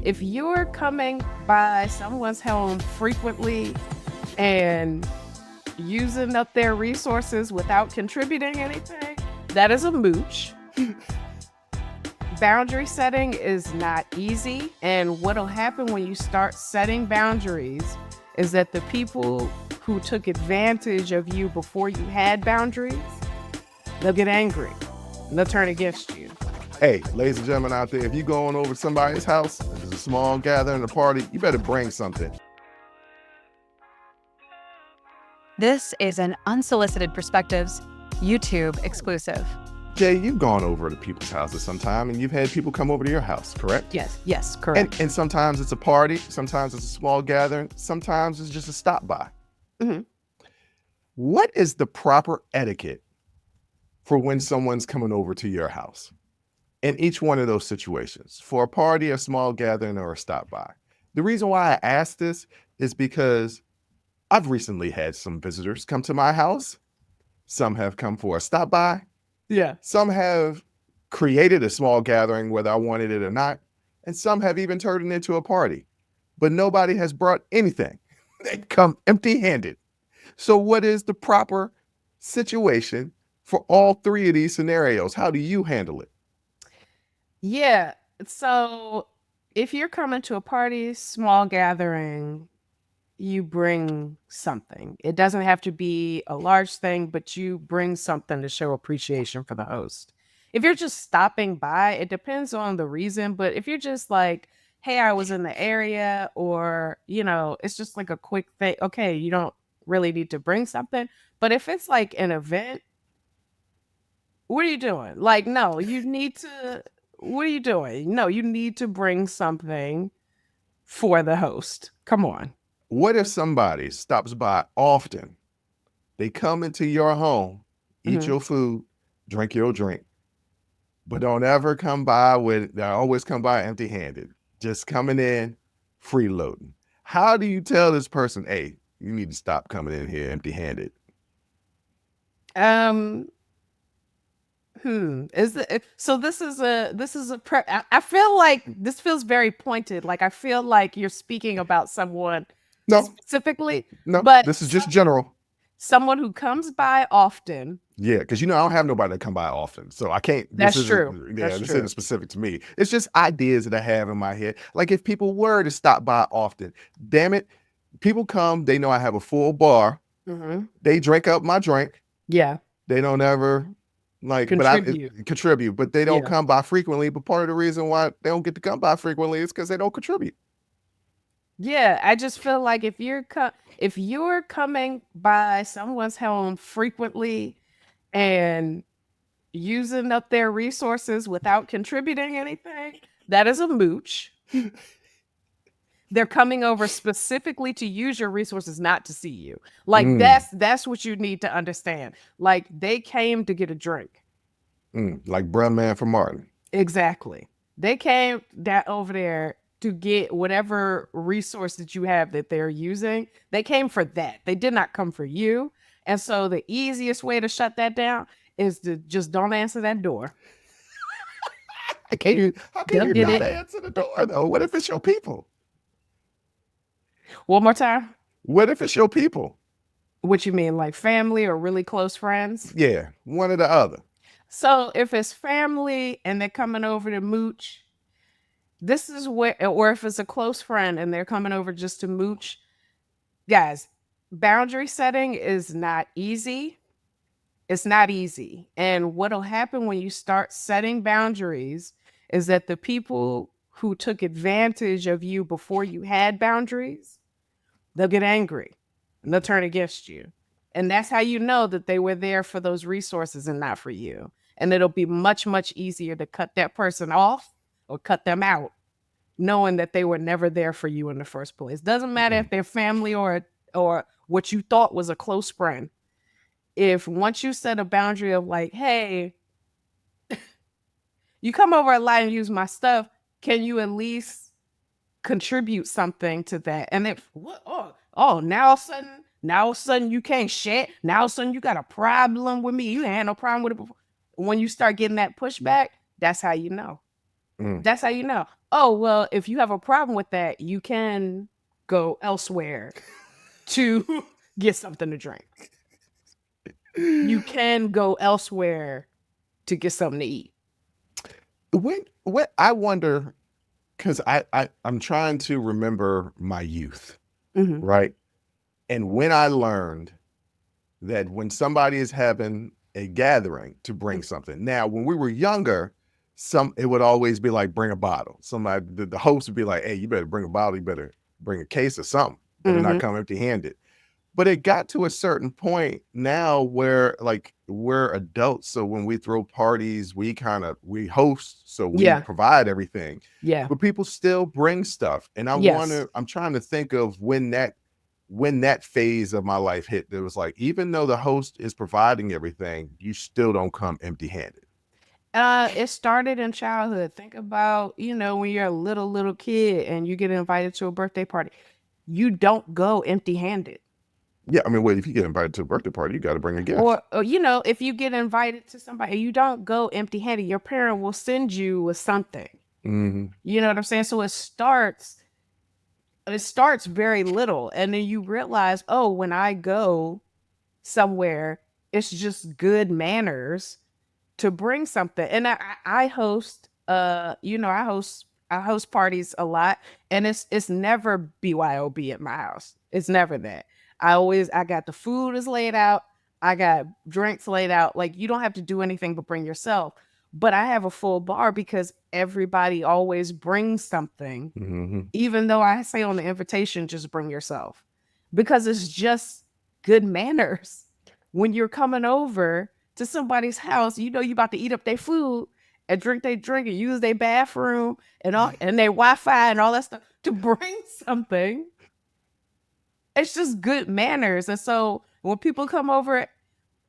If you're coming by someone's home frequently and using up their resources without contributing anything, that is a mooch. Boundary setting is not easy. And what'll happen when you start setting boundaries is that the people who took advantage of you before you had boundaries, they'll get angry and they'll turn against you. Hey, ladies and gentlemen out there, if you're going over to somebody's house, if there's a small gathering, a party, you better bring something. This is an Unsolicited Perspectives YouTube exclusive. Jay, you've gone over to people's houses sometime and you've had people come over to your house, correct? Yes, correct. And sometimes it's a party, sometimes it's a small gathering, sometimes it's just a stop by. Mm-hmm. What is the proper etiquette for when someone's coming over to your house? In each one of those situations, for a party, a small gathering, or a stop by. The reason why I ask this is because I've recently had some visitors come to my house. Some have come for a stop by. Yeah. Some have created a small gathering whether I wanted it or not. And some have even turned it into a party. But nobody has brought anything. They come empty-handed. So what is the proper situation for all three of these scenarios? How do you handle it? Yeah. So if you're coming to a party, small gathering, you bring something. It doesn't have to be a large thing, but you bring something to show appreciation for the host. If you're just stopping by, it depends on the reason. But if you're just like, hey, I was in the area, or, it's just like a quick thing. Okay, you don't really need to bring something. But if it's like an event, what are you doing? Like, no, you need to, what are you doing? No, you need to bring something for the host. Come on. What if somebody stops by often? They come into your home, eat your food, drink your drink, but don't ever come by they always come by empty-handed, just coming in, freeloading. How do you tell this person, hey, you need to stop coming in here empty-handed? So this is a I feel like this feels very pointed. Like I feel like you're speaking about someone specifically. No, but this is just general. Someone who comes by often. Yeah, because I don't have nobody that come by often, so I can't. That's true. Yeah, this isn't specific to me. It's just ideas that I have in my head. Like if people were to stop by often, damn it, people come. They know I have a full bar. Mm-hmm. They drink up my drink. Yeah. They don't ever contribute, but they don't come by frequently. But part of the reason why they don't get to come by frequently is because they don't contribute. Yeah, I just feel like if you're coming by someone's home frequently and using up their resources without contributing anything, that is a mooch. They're coming over specifically to use your resources, not to see you. Like that's what you need to understand. Like they came to get a drink. Like Bruh Man from Martin. Exactly. They came over there to get whatever resource that you have that they're using. They came for that. They did not come for you. And so the easiest way to shut that down is to just don't answer that door. How can you not answer the door though? What if it's your people? One more time. What if it's your people? What you mean, like family or really close friends? Yeah, one or the other. So if it's family and they're coming over to mooch, this is where, or if it's a close friend and they're coming over just to mooch, guys, boundary setting is not easy. It's not easy. And what'll happen when you start setting boundaries is that the people who took advantage of you before you had boundaries, they'll get angry and they'll turn against you. And that's how you know that they were there for those resources and not for you. And it'll be much, much easier to cut that person off or cut them out, knowing that they were never there for you in the first place. Doesn't matter if they're family or what you thought was a close friend. If once you set a boundary of like, hey, you come over a lot and use my stuff, can you at least contribute something to that? And if now all of a sudden you can't share. Now all of a sudden you got a problem with me. You ain't had no problem with it before. When you start getting that pushback, that's how you know. That's how you know. Oh, well, if you have a problem with that, you can go elsewhere to get something to drink. You can go elsewhere to get something to eat. What I wonder, because I'm trying to remember my youth, right? And when I learned that when somebody is having a gathering to bring something. Now, when we were younger, it would always be like, bring a bottle. Somebody, the host would be like, hey, you better bring a bottle, you better bring a case or something. Better not come empty-handed. But it got to a certain point now where like we're adults. So when we throw parties, we host, so we provide everything. Yeah. But people still bring stuff. And I'm trying to think of when that phase of my life hit. There was like, even though the host is providing everything, you still don't come empty-handed. It started in childhood. Think about, when you're a little kid and you get invited to a birthday party, you don't go empty-handed. Yeah, I mean, if you get invited to a birthday party, you got to bring a gift. Or, if you get invited to somebody, you don't go empty-handed. Your parent will send you with something. You know what I'm saying? So it starts very little. And then you realize, oh, when I go somewhere, it's just good manners to bring something. And I host, I host parties a lot, and it's never BYOB at my house. It's never that. I got the food is laid out. I got drinks laid out. Like, you don't have to do anything but bring yourself. But I have a full bar because everybody always brings something. Even though I say on the invitation, just bring yourself, because it's just good manners. When you're coming over to somebody's house, you about to eat up their food and drink their drink and use their bathroom and their Wi-Fi and all that stuff to bring something. It's just good manners. And so when people come over,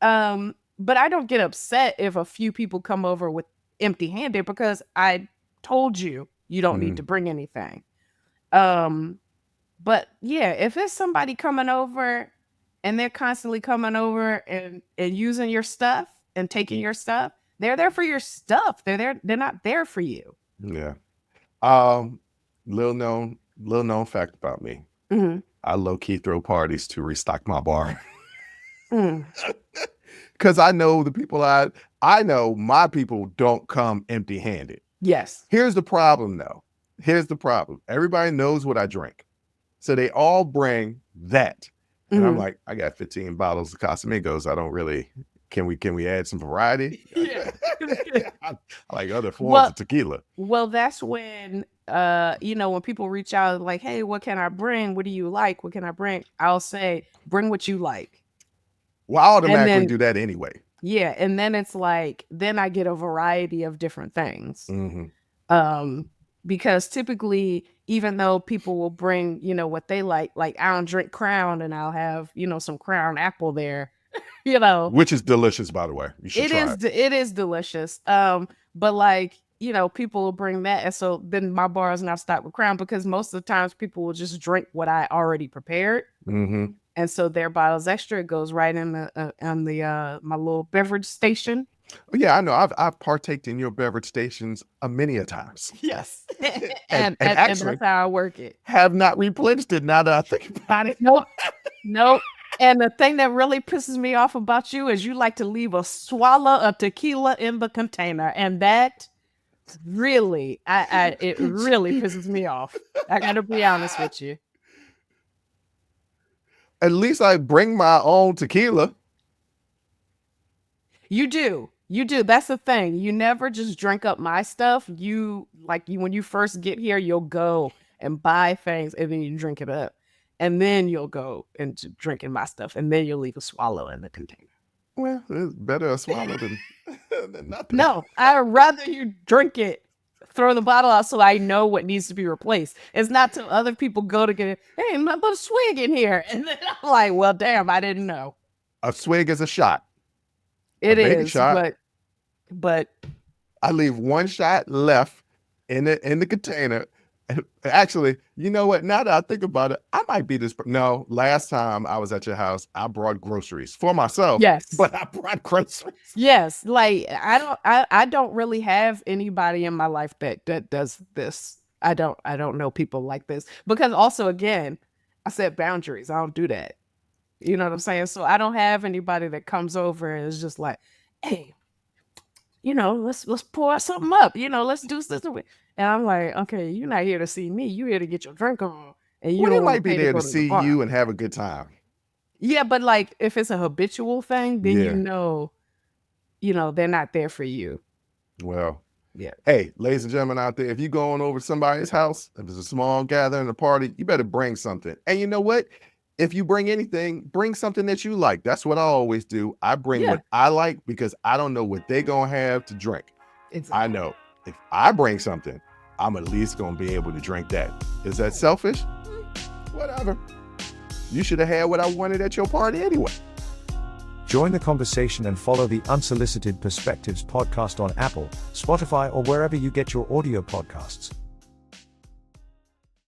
but I don't get upset if a few people come over with empty-handed, because I told you don't need to bring anything. But yeah, if it's somebody coming over and they're constantly coming over and using your stuff and taking your stuff, they're there for your stuff. They're not there for you. Yeah. Little known fact about me. I low-key throw parties to restock my bar. Because I know the people I know my people don't come empty-handed. Yes. Here's the problem though. Everybody knows what I drink. So they all bring that. And I'm like, I got 15 bottles of Casamigos. I don't really, can we add some variety? Yeah. I like other forms of tequila. Well, that's when, when people reach out like, hey, what can I bring? What do you like? What can I bring? I'll say, bring what you like. Well, I automatically do that anyway. Yeah. And then it's like, then I get a variety of different things. Because typically, even though people will bring, what they like I don't drink Crown, and I'll have, some Crown apple there, Which is delicious, by the way. You should try it. It is delicious. But like, people will bring that. And so then my bar is not stocked with Crown, because most of the times people will just drink what I already prepared. And so their bottle's extra. It goes right in the my little beverage station. Yeah, I know. I've partaked in your beverage stations many a times. Yes. and actually, that's how I work it. Have not replenished it now that I think about it. Nope. And the thing that really pisses me off about you is you like to leave a swallow of tequila in the container. And that really, it really pisses me off. I gotta be honest with you. At least I bring my own tequila. You do. That's the thing. You never just drink up my stuff. When you first get here, you'll go and buy things, and then you drink it up. And then you'll go and drink in my stuff, and then you'll leave a swallow in the container. Well, it's better a swallow than nothing. No, I'd rather you drink it, throw the bottle out so I know what needs to be replaced. It's not till other people go to get it. Hey, my little swig in here. And then I'm like, well, damn, I didn't know. A swig is a shot. It is, shot. But I leave one shot left in the container. Actually, you know what? Now that I think about it, I might be this. No, last time I was at your house, I brought groceries for myself. Yes. But I brought groceries. Yes. Like I don't really have anybody in my life that does this. I don't know people like this. Because also, again, I set boundaries. I don't do that. You know what I'm saying? So I don't have anybody that comes over and is just like, hey, let's pour something up. Let's do this. And I'm like, okay, you're not here to see me. You're here to get your drink on. And you Well, they don't want might be pay there go to the see bar. you and have a good time. Yeah, but like if it's a habitual thing, then Yeah. they're not there for you. Well, Yeah. hey, ladies and gentlemen out there, if you're going over to somebody's house, if it's a small gathering, a party, you better bring something. And you know what? If you bring anything, bring something that you like. That's what I always do. I bring Yeah. what I like because I don't know what they're going to have to drink. Exactly. I know if I bring something, I'm at least going to be able to drink that. Is that selfish? Whatever. You should have had what I wanted at your party anyway. Join the conversation and follow the Unsolicited Perspectives podcast on Apple, Spotify, or wherever you get your audio podcasts.